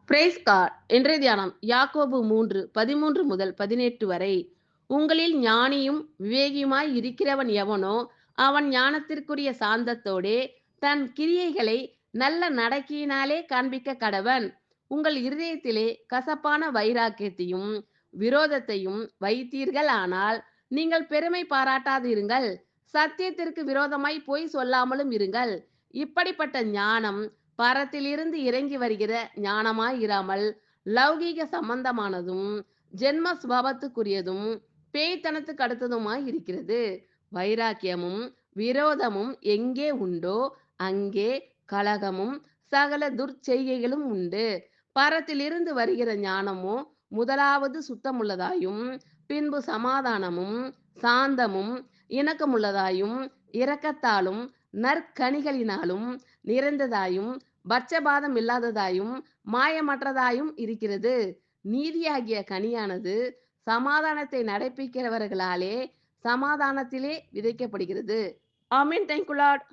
Price God. இன்றைய தியானம் யாக்கோபு 3:13 முதல் 18 வரை. உங்களில் ஞானியும் விவேகியுமாய் இருக்கிறவன் எவனோ அவன் ஞானத்திற்குரிய சாந்தத்தோடே தன் கிரியைகளை நல்ல நடக்கையினாலே காண்பிக்க கடவன். உங்கள் இருதயத்திலே கசப்பான வைராக்கியத்தையும் விரோதத்தையும் வைத்தீர்கள், ஆனால் நீங்கள் பெருமை பாராட்டாதிருங்கள். சத்தியத்திற்கு விரோதமாய் பொய் சொல்லாமலும் இருங்கள். இப்படிப்பட்ட ஞானம் பரத்திலிருந்து இறங்கி வருகிற ஞானமாயிராமல் லௌகீக சம்பந்தமானதும் ஜென்ம சுபாவத்துக்குரியதும் பேய்த்தனத்துக்கு அடுத்ததுமாய் இருக்கிறது. வைராக்கியமும் விரோதமும் எங்கே உண்டோ அங்கே கலகமும் சகல துர்ச்செய்கைகளும் உண்டு. பரத்திலிருந்து வருகிற ஞானமோ முதலாவது சுத்தமுள்ளதாயும் பின்பு சமாதானமும் சாந்தமும் இணக்கமுள்ளதாயும் இரக்கத்தாலும் நற்கனிகளினாலும் நிறைந்ததாயும் பட்சபாதம் இல்லாததாயும் மாயமற்றதாயும் இருக்கிறது. நீதியாகிய கனியானது சமாதானத்தை நடப்பிக்கிறவர்களாலே சமாதானத்திலே விதைக்கப்படுகிறது. ஆமென். Thank you Lord.